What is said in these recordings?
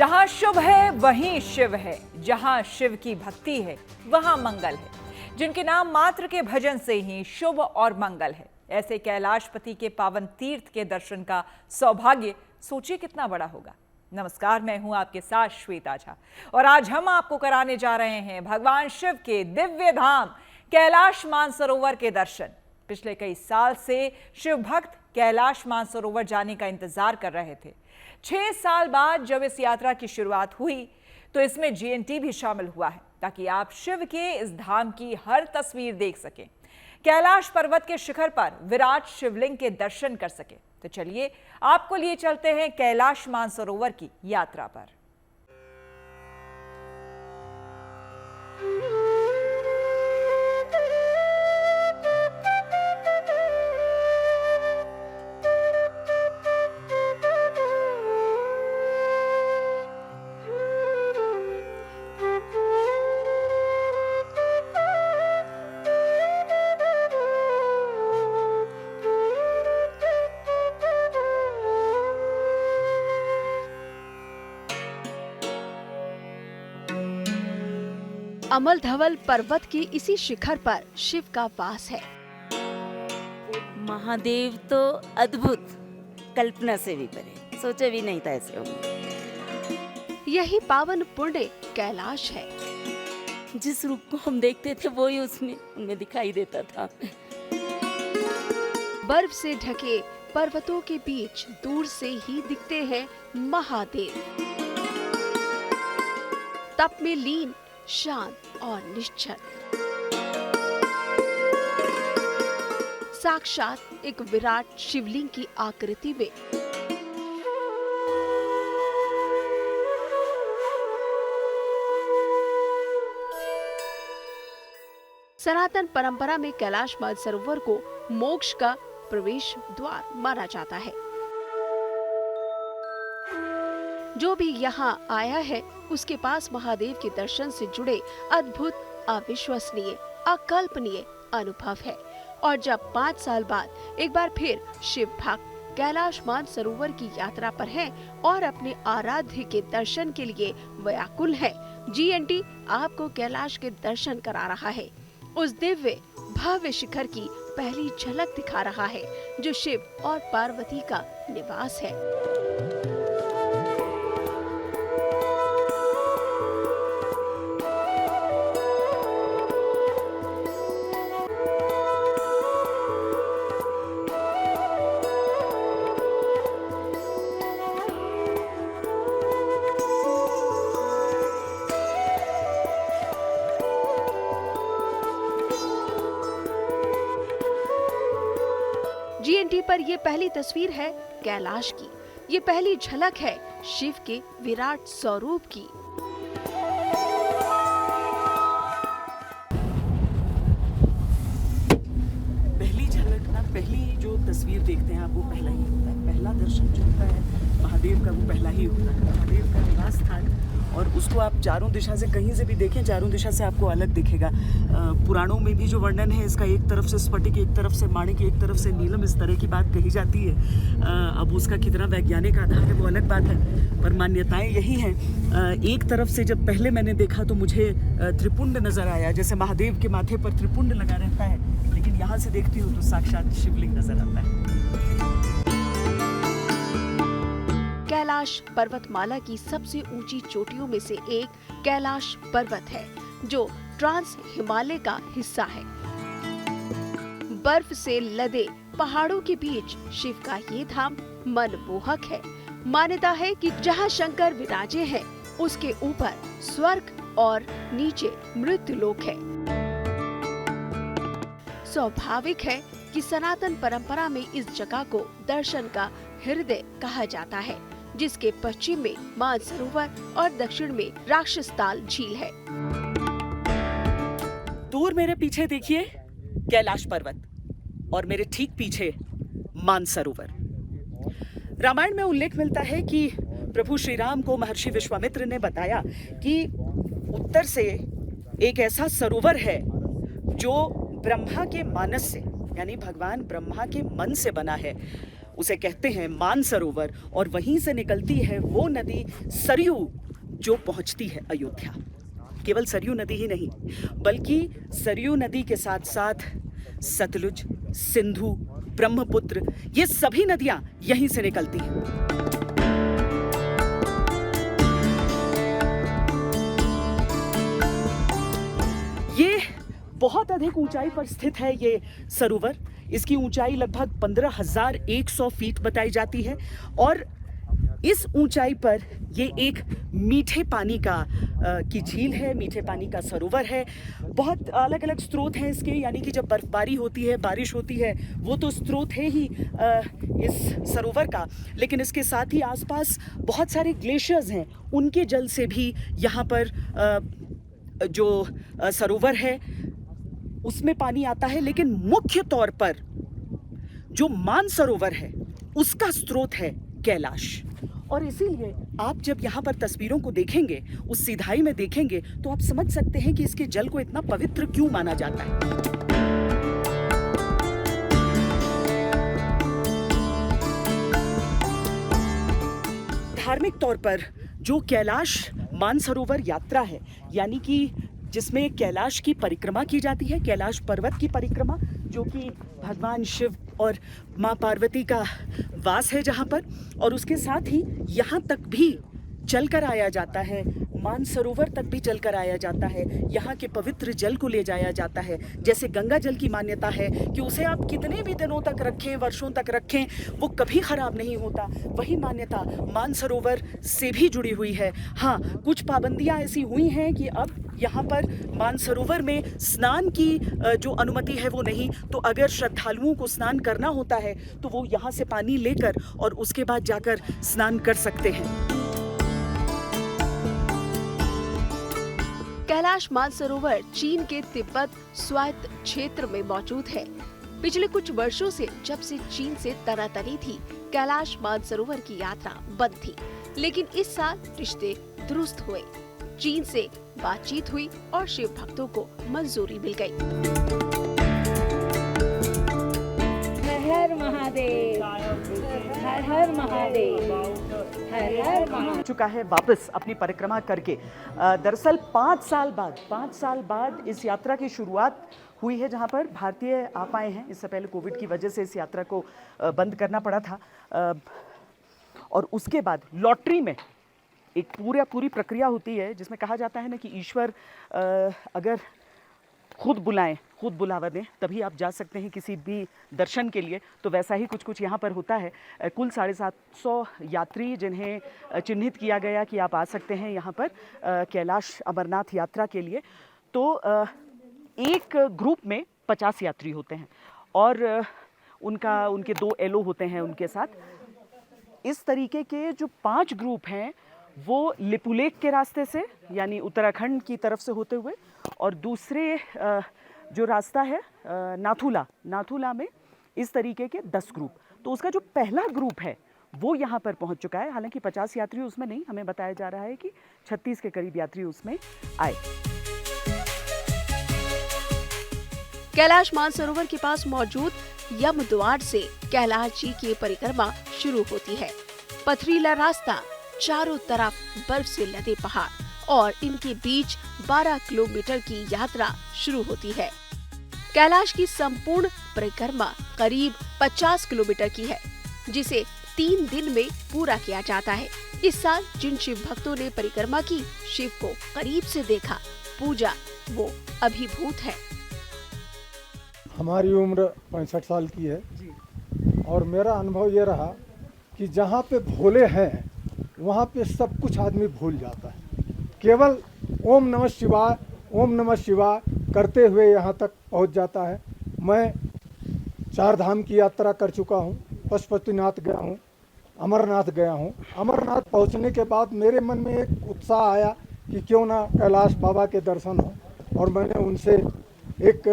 जहां शुभ है वहीं शिव है, जहां शिव की भक्ति है वहां मंगल है। जिनके नाम मात्र के भजन से ही शुभ और मंगल है, ऐसे कैलाशपति के पावन तीर्थ के दर्शन का सौभाग्य सोचिए कितना बड़ा होगा। नमस्कार, मैं हूं आपके साथ श्वेता झा और आज हम आपको कराने जा रहे हैं भगवान शिव के दिव्य धाम कैलाश मानसरोवर के दर्शन। पिछले कई साल से शिव भक्त कैलाश मानसरोवर जाने का इंतजार कर रहे थे। 6 साल बाद जब इस यात्रा की शुरुआत हुई तो इसमें जीएनटी भी शामिल हुआ है ताकि आप शिव के इस धाम की हर तस्वीर देख सकें, कैलाश पर्वत के शिखर पर विराट शिवलिंग के दर्शन कर सकें। तो चलिए आपको लिए चलते हैं कैलाश मानसरोवर की यात्रा पर। अमल धवल पर्वत के इसी शिखर पर शिव का वास है। महादेव तो अद्भुत, कल्पना से भी परे, सोचा भी नहीं था ऐसे होंगे। यही पावन पुण्य कैलाश है। जिस रूप को हम देखते थे वो ही उनमें दिखाई देता था। बर्फ से ढके पर्वतों के बीच दूर से ही दिखते हैं महादेव। तप में लीन, शांत और निश्चल, साक्षात एक विराट शिवलिंग की आकृति में। सनातन परंपरा में कैलाश मानसरोवर को मोक्ष का प्रवेश द्वार माना जाता है। जो भी यहाँ आया है उसके पास महादेव के दर्शन से जुड़े अद्भुत, अविश्वसनीय, अकल्पनीय अनुभव है। और जब 5 साल बाद एक बार फिर शिव भक्त कैलाश मानसरोवर की यात्रा पर हैं और अपने आराध्य के दर्शन के लिए व्याकुल है, जीएनटी आपको कैलाश के दर्शन करा रहा है। उस दिव्य भव्य शिखर की पहली झलक दिखा रहा है जो शिव और पार्वती का निवास है। जीएनटी पर ये पहली तस्वीर है कैलाश की। ये पहली झलक है शिव के विराट स्वरूप की। पहली झलक ना, पहली जो तस्वीर देखते हैं आप, वो पहला ही होता है। पहला दर्शन जो होता है महादेव का, वो पहला ही होता है। महादेव का निवास स्थान, और उसको आप चारों दिशा से कहीं से भी देखें, चारों दिशा से आपको अलग दिखेगा। पुराणों में भी जो वर्णन है इसका, एक तरफ से स्फटिक, एक तरफ से माणिक, एक तरफ से नीलम, इस तरह की बात कही जाती है। अब उसका कितना वैज्ञानिक आधार है वो अलग बात है, पर मान्यताएं यही हैं। एक तरफ से जब पहले मैंने देखा तो मुझे त्रिपुंड नजर आया, जैसे महादेव के माथे पर त्रिपुंड लगा रहता है, लेकिन यहाँ से देखती हूँ तो साक्षात शिवलिंग नजर आता है। कैलाश पर्वतमाला की सबसे ऊंची चोटियों में से एक कैलाश पर्वत है जो ट्रांस हिमालय का हिस्सा है। बर्फ से लदे पहाड़ों के बीच शिव का ये धाम मनमोहक है। मान्यता है कि जहाँ शंकर विराजे हैं उसके ऊपर स्वर्ग और नीचे मृत्युलोक है। स्वाभाविक है कि सनातन परंपरा में इस जगह को दर्शन का हृदय कहा जाता है, जिसके पश्चिम में मानसरोवर और दक्षिण में राक्षसताल झील है। दूर मेरे पीछे देखिए कैलाश पर्वत और मेरे ठीक पीछे मानसरोवर। रामायण में उल्लेख मिलता है कि प्रभु श्री राम को महर्षि विश्वामित्र ने बताया कि उत्तर से एक ऐसा सरोवर है जो ब्रह्मा के मानस से, यानी भगवान ब्रह्मा के मन से बना है। उसे कहते हैं मानसरोवर, और वहीं से निकलती है वो नदी सरयू जो पहुंचती है अयोध्या। केवल सरयू नदी ही नहीं, बल्कि सरयू नदी के साथ साथ सतलुज, सिंधु, ब्रह्मपुत्र, ये सभी नदियां यहीं से निकलती हैं। ये बहुत अधिक ऊंचाई पर स्थित है ये सरोवर। इसकी ऊंचाई लगभग 15,100 फीट बताई जाती है, और इस ऊंचाई पर ये एक मीठे पानी की झील है, मीठे पानी का सरोवर है। बहुत अलग अलग स्रोत हैं इसके, यानी कि जब बर्फबारी होती है, बारिश होती है, वो तो स्रोत है ही इस सरोवर का, लेकिन इसके साथ ही आसपास बहुत सारे ग्लेशियर्स हैं, उनके जल से भी यहाँ पर जो सरोवर है उसमें पानी आता है। लेकिन मुख्य तौर पर जो मानसरोवर है उसका स्रोत है कैलाश, और इसीलिए आप जब यहाँ पर तस्वीरों को देखेंगे, उस सीधाई में देखेंगे, तो आप समझ सकते हैं कि इसके जल को इतना पवित्र क्यों माना जाता है। धार्मिक तौर पर जो कैलाश मानसरोवर यात्रा है, यानी कि जिसमें कैलाश की परिक्रमा की जाती है, कैलाश पर्वत की परिक्रमा, जो कि भगवान शिव और माँ पार्वती का वास है जहाँ पर, और उसके साथ ही यहाँ तक भी चलकर आया जाता है, मानसरोवर तक भी चलकर आया जाता है। यहाँ के पवित्र जल को ले जाया जाता है। जैसे गंगा जल की मान्यता है कि उसे आप कितने भी दिनों तक रखें, वर्षों तक रखें, वो कभी खराब नहीं होता, वही मान्यता मानसरोवर से भी जुड़ी हुई है। हाँ, कुछ पाबंदियाँ ऐसी हुई हैं कि अब यहाँ पर मानसरोवर में स्नान की जो अनुमति है वो नहीं, तो अगर श्रद्धालुओं को स्नान करना होता है तो वो यहाँ से पानी लेकर और उसके बाद जाकर स्नान कर सकते हैं। कैलाश मानसरोवर चीन के तिब्बत स्वायत्त क्षेत्र में मौजूद है। पिछले कुछ वर्षों से जब से चीन से तनातनी थी, कैलाश मानसरोवर की यात्रा बंद थी, लेकिन इस साल रिश्ते दुरुस्त हुए। चीन से बातचीत हुई और शिव भक्तों को मंजूरी मिल गई। हर हर महादेव, हर हर महादेव, हर हर महादेव। चुका है वापस अपनी परिक्रमा करके। दरअसल 5 साल बाद इस यात्रा की शुरुआत हुई है, जहां पर भारतीय आ पाए हैं। इससे पहले कोविड की वजह से इस यात्रा को बंद करना पड़ा था, और उसके बाद लॉटरी में एक पूरी प्रक्रिया होती है, जिसमें कहा जाता है ना कि ईश्वर अगर खुद बुलावा दें तभी आप जा सकते हैं किसी भी दर्शन के लिए। तो वैसा ही कुछ यहाँ पर होता है। कुल 750 यात्री जिन्हें चिन्हित किया गया कि आप आ सकते हैं यहाँ पर कैलाश अमरनाथ यात्रा के लिए। तो एक ग्रुप में 50 यात्री होते हैं, और उनके 2 एलो होते हैं उनके साथ। इस तरीके के जो 5 ग्रुप हैं वो लिपुलेख के रास्ते से, यानी उत्तराखंड की तरफ से होते हुए, और दूसरे जो रास्ता है नाथुला में इस तरीके के 10 ग्रुप। तो उसका जो पहला ग्रुप है वो यहाँ पर पहुँच चुका है। हालांकि 50 यात्री उसमें नहीं, हमें बताया जा रहा है कि 36 के करीब यात्री उसमें आए। कैलाश मानसरोवर के पास मौजूद यम द्वार से कैलाश जी की परिक्रमा शुरू होती है। पथरीला रास्ता, चारों तरफ बर्फ से लदे पहाड़, और इनके बीच 12 किलोमीटर की यात्रा शुरू होती है। कैलाश की संपूर्ण परिक्रमा करीब 50 किलोमीटर की है, जिसे 3 दिन में पूरा किया जाता है। इस साल जिन शिव भक्तों ने परिक्रमा की, शिव को करीब से देखा, पूजा, वो अभिभूत है। हमारी उम्र 65 साल की है, और मेरा अनुभव ये रहा कि जहाँ पे भोले हैं वहाँ पे सब कुछ आदमी भूल जाता है। केवल ओम नमः शिवाय करते हुए यहाँ तक पहुँच जाता है। मैं 4 धाम की यात्रा कर चुका हूँ, पशुपतिनाथ गया हूँ, अमरनाथ गया हूँ। अमरनाथ पहुँचने के बाद मेरे मन में एक उत्साह आया कि क्यों ना कैलाश बाबा के दर्शन हो, और मैंने उनसे एक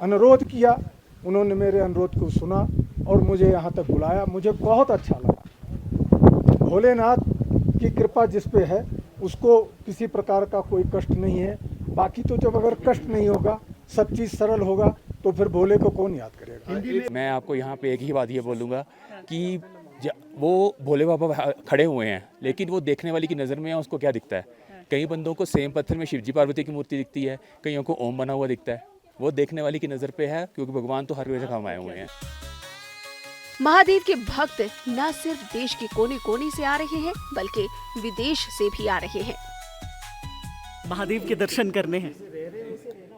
अनुरोध किया। उन्होंने मेरे अनुरोध को सुना और मुझे यहाँ तक बुलाया। मुझे बहुत अच्छा लगा। भोलेनाथ की कृपा जिस पे है उसको किसी प्रकार का कोई कष्ट नहीं है। बाकी तो जब अगर कष्ट नहीं होगा, सब चीज़ सरल होगा, तो फिर भोले को कौन याद करेगा। मैं आपको यहाँ पे एक ही बात ये बोलूँगा कि वो भोले बाबा खड़े हुए हैं, लेकिन वो देखने वाले की नज़र में उसको क्या दिखता है। कई बंदों को सेम पत्थर में शिवजी पार्वती की मूर्ति दिखती है, कईयों को ओम बना हुआ दिखता है। वो देखने वाली की नज़र पे है, क्योंकि भगवान तो हर जगह आए हुए हैं। महादेव के भक्त न सिर्फ देश के कोने कोने से आ रहे हैं, बल्कि विदेश से भी आ रहे हैं। महादेव के दर्शन करने हैं।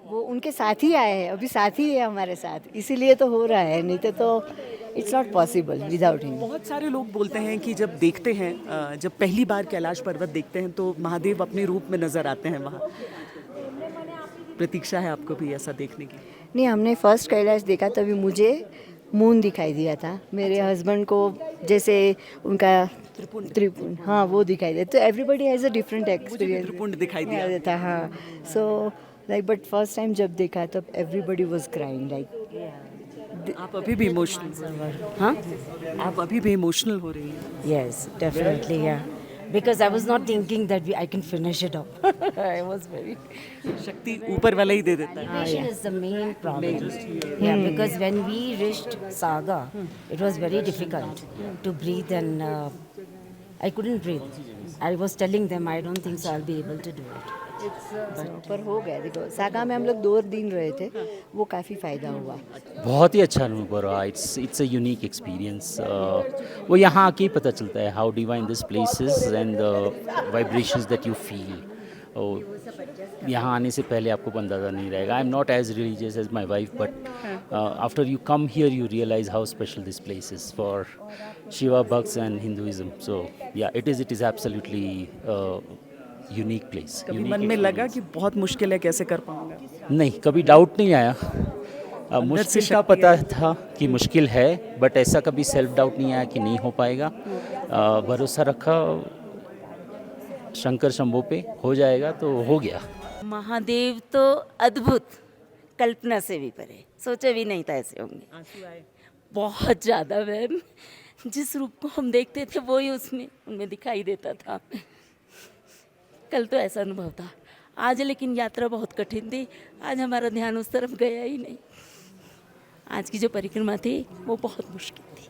वो उनके साथ ही आए हैं, अभी साथ ही है हमारे साथ, इसीलिए तो हो रहा है, नहीं तो it's not possible without him. बहुत सारे लोग बोलते हैं कि जब देखते हैं, जब पहली बार कैलाश पर्वत देखते हैं तो महादेव अपने रूप में नजर आते हैं वहाँ। प्रतीक्षा है आपको भी ऐसा देखने की? नहीं, हमने फर्स्ट कैलाश देखा तभी मुझे मून दिखाई दिया था, मेरे हस्बैंड को जैसे उनका त्रिपुंड, हाँ वो दिखाई दिया। तो everybody has a different experience. Tripund दिखाई दिया था, हाँ। So like but first time जब देखा तब एवरीबडी वाज क्राइंग लाइक। आप अभी भी इमोशनल? हाँ, आप अभी भी इमोशनल हो रही हैं? Yes, definitely, yeah. Because I was not thinking that I can finish it off. I was very. शक्ति ऊपर वाला ही दे देता है। Vibration is the main problem. Yeah, because when we reached Saga, it was very difficult to breathe and I couldn't breathe. I was telling them I don't think so I'll be able to do it. पर हो गया। देखो saga में हम लोग 2 दिन रहे थे, वो काफ़ी फ़ायदा हुआ। बहुत ही अच्छा अनुभव रहा। It's a unique experience. वो यहाँ आके ही पता चलता है how divine this places and the vibrations that you feel. यहाँ आने से पहले आपको अंदाज़ा नहीं रहेगा। I am not as religious as my wife, but after you come here you realise how special this place is for Shiva bhakts and Hinduism. So yeah it is absolutely unique place. कभी मन में लगा कि बहुत मुश्किल है, कैसे कर पाऊंगा? नहीं, कभी डाउट नहीं आया। मुश्किल का पता था कि मुश्किल है, बट ऐसा कभी सेल्फ डाउट नहीं आया कि नहीं हो पाएगा। भरोसा रखा शंकर शंभो पे, हो जाएगा तो हो गया। महादेव तो अद्भुत, कल्पना से भी परे, सोचा भी नहीं था ऐसे होंगे। बहुत ज़्यादा मैम, जिस रूप को हम देखते थे वो ही उनमें दिखाई देता था। कल तो ऐसा अनुभव था। आज लेकिन यात्रा बहुत कठिन थी, आज हमारा ध्यान उस तरफ गया ही नहीं। आज की जो परिक्रमा थी वो बहुत मुश्किल थी।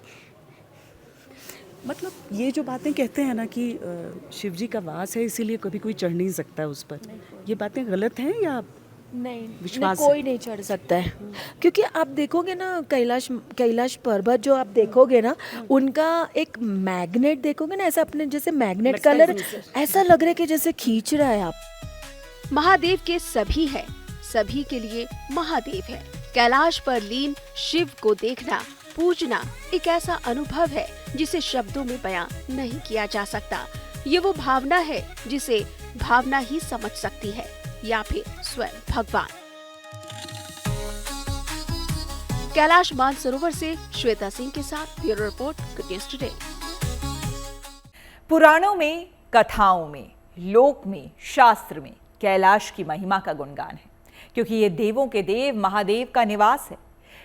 मतलब ये जो बातें कहते हैं ना कि शिव जी का वास है इसीलिए कभी कोई चढ़ नहीं सकता उस पर, ये बातें गलत हैं या नहीं, कोई नहीं चढ़ सकता है। क्योंकि आप देखोगे ना कैलाश पर्वत जो आप देखोगे ना, उनका एक मैग्नेट देखोगे ना, ऐसा अपने जैसे मैग्नेट कलर ऐसा लग रहा है कि जैसे खींच रहा है आप। महादेव के सभी है, सभी के लिए महादेव है। कैलाश पर लीन शिव को देखना, पूजना एक ऐसा अनुभव है जिसे शब्दों में बयां नहीं किया जा सकता। ये वो भावना है जिसे भावना ही समझ सकती है, या फिर स्वयं भगवान। कैलाश मानसरोवर से श्वेता सिंह के साथ bureau report, good news today. पुराणों में, कथाओं में, लोक में, शास्त्र में कैलाश की महिमा का गुणगान है, क्योंकि ये देवों के देव महादेव का निवास है।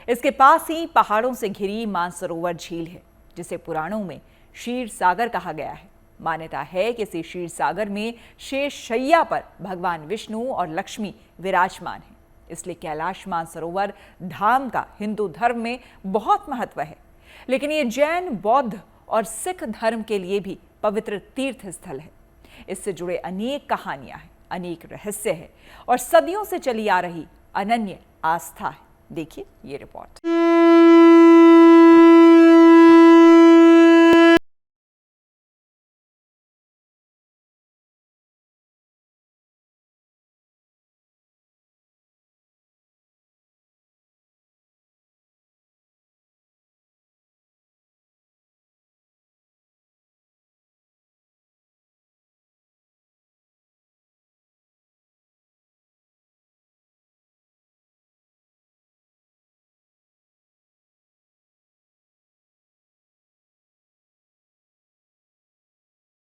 इसके पास ही पहाड़ों से घिरी मानसरोवर झील है, जिसे पुराणों में क्षीर सागर कहा गया है। मान्यता है कि इसी क्षीर सागर में शेष शैया पर भगवान विष्णु और लक्ष्मी विराजमान हैं। इसलिए कैलाश मानसरोवर धाम का हिंदू धर्म में बहुत महत्व है, लेकिन ये जैन, बौद्ध और सिख धर्म के लिए भी पवित्र तीर्थ स्थल है। इससे जुड़े अनेक कहानियां हैं, अनेक रहस्य है और सदियों से चली आ रही अनन्य आस्था है। देखिए ये रिपोर्ट।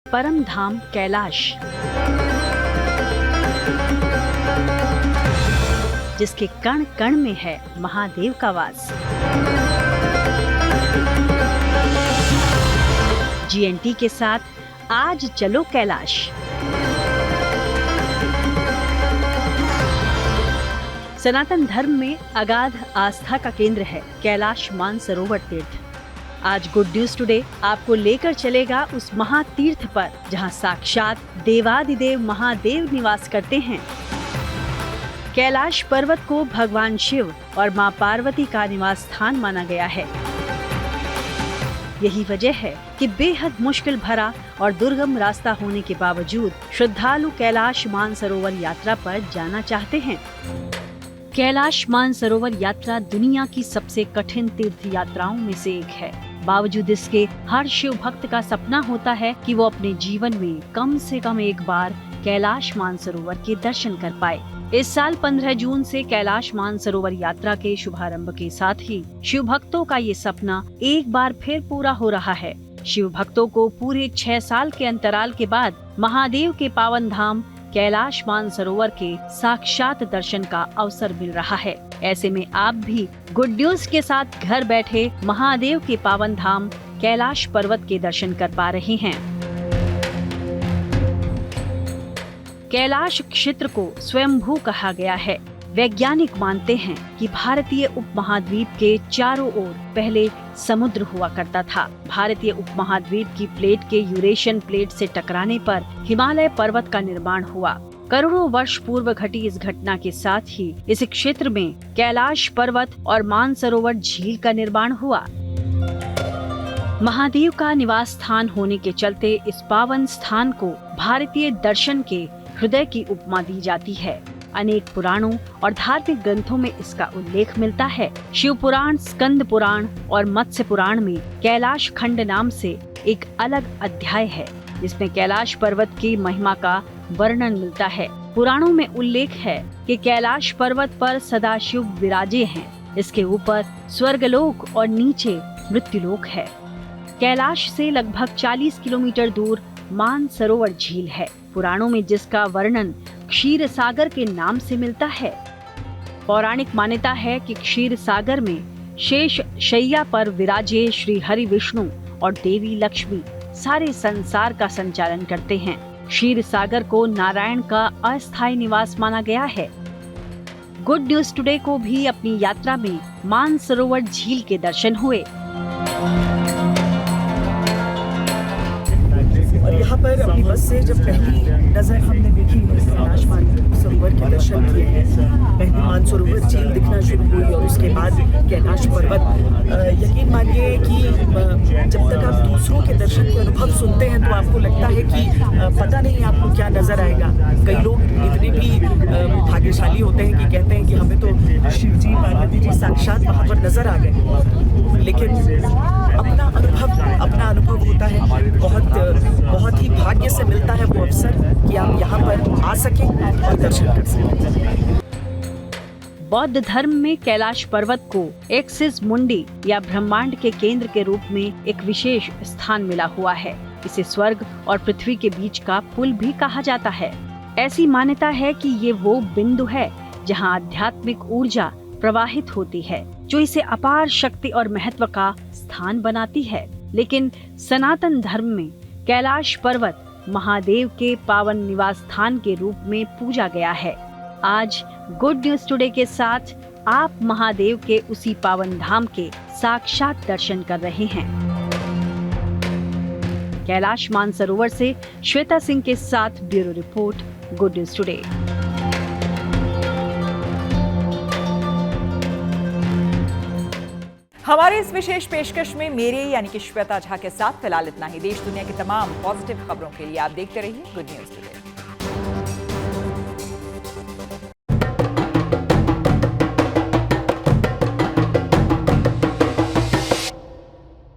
परम धाम कैलाश, जिसके कण कण में है महादेव का वास। जीएनटी के साथ आज चलो कैलाश। सनातन धर्म में अगाध आस्था का केंद्र है कैलाश मानसरोवर तीर्थ। आज गुड न्यूज टुडे आपको लेकर चलेगा उस महातीर्थ पर जहां साक्षात देवादिदेव महादेव निवास करते हैं। कैलाश पर्वत को भगवान शिव और मां पार्वती का निवास स्थान माना गया है। यही वजह है कि बेहद मुश्किल भरा और दुर्गम रास्ता होने के बावजूद श्रद्धालु कैलाश मानसरोवर यात्रा पर जाना चाहते हैं। कैलाश मानसरोवर यात्रा दुनिया की सबसे कठिन तीर्थ यात्राओं में से एक है। बावजूद इसके हर शिव भक्त का सपना होता है कि वो अपने जीवन में कम से कम एक बार कैलाश मानसरोवर के दर्शन कर पाए। इस साल 15 जून से कैलाश मानसरोवर यात्रा के शुभारंभ के साथ ही शिव भक्तों का ये सपना एक बार फिर पूरा हो रहा है। शिव भक्तों को पूरे 6 साल के अंतराल के बाद महादेव के पावन धाम कैलाश मानसरोवर के साक्षात दर्शन का अवसर मिल रहा है। ऐसे में आप भी गुड न्यूज के साथ घर बैठे महादेव के पावन धाम कैलाश पर्वत के दर्शन कर पा रहे हैं। कैलाश क्षेत्र को स्वयंभू कहा गया है। वैज्ञानिक मानते हैं कि भारतीय उपमहाद्वीप के चारों ओर पहले समुद्र हुआ करता था। भारतीय उपमहाद्वीप की प्लेट के यूरेशियन प्लेट से टकराने पर हिमालय पर्वत का निर्माण हुआ। करोड़ों वर्ष पूर्व घटी इस घटना के साथ ही इस क्षेत्र में कैलाश पर्वत और मानसरोवर झील का निर्माण हुआ। महादेव का निवास स्थान होने के चलते इस पावन स्थान को भारतीय दर्शन के हृदय की उपमा दी जाती है। अनेक पुराणों और धार्मिक ग्रंथों में इसका उल्लेख मिलता है। शिव पुराण, स्कंद पुराण और मत्स्य पुराण में कैलाश खंड नाम से एक अलग अध्याय है, जिसमें कैलाश पर्वत की महिमा का वर्णन मिलता है। पुराणों में उल्लेख है कि कैलाश पर्वत पर सदाशिव विराजे हैं। इसके ऊपर स्वर्गलोक और नीचे मृत्युलोक है। कैलाश से लगभग 40 किलोमीटर दूर मानसरोवर झील है। पुराणों में जिसका वर्णन क्षीर सागर के नाम से मिलता है। पौराणिक मान्यता है कि क्षीर सागर में शेष शैया पर विराजे श्री हरि विष्णु और देवी लक्ष्मी सारे संसार का संचालन करते हैं। क्षीर सागर को नारायण का अस्थायी निवास माना गया है। गुड न्यूज टुडे को भी अपनी यात्रा में मानसरोवर झील के दर्शन हुए। और यहाँ पर अपनी बस से जब पहली नज़र हमने देखी कैलाश मानसरोवर के दर्शन किए हैं, पहली मानसरोवर झील दिखना शुरू हुई और उसके बाद कैलाश पर्वत। यकीन मानिए कि जब तक आप दूसरों के दर्शन के अनुभव सुनते हैं तो आपको लगता है कि पता नहीं आपको क्या नज़र आएगा। कई लोग इतने भी भाग्यशाली होते हैं कि कहते हैं कि हमें तो शिव जी, पार्वती जी साक्षात वहाँ पर नज़र आ गए, लेकिन अपना अनुभव होता है। बहुत ही भाग्य से मिलता है वो अवसर कि आप यहाँ पर आ सकें और दर्शन कर सकें। बौद्ध धर्म में कैलाश पर्वत को एक्सिस मुंडी या ब्रह्मांड के केंद्र के रूप में एक विशेष स्थान मिला हुआ है। इसे स्वर्ग और पृथ्वी के बीच का पुल भी कहा जाता है। ऐसी मान्यता है कि ये वो बिंदु है जहाँ आध्यात्मिक ऊर्जा प्रवाहित होती है, जो इसे अपार शक्ति और महत्व का स्थान बनाती है। लेकिन सनातन धर्म में कैलाश पर्वत महादेव के पावन निवास स्थान के रूप में पूजा गया है। आज गुड न्यूज टुडे के साथ आप महादेव के उसी पावन धाम के साक्षात दर्शन कर रहे हैं। कैलाश मानसरोवर से श्वेता सिंह के साथ bureau report, good news today. हमारे इस विशेष पेशकश में मेरे यानी कि श्वेता झा के साथ फिलहाल इतना ही। देश दुनिया की तमाम पॉजिटिव खबरों के लिए आप देखते रहिए गुड न्यूज टुडे।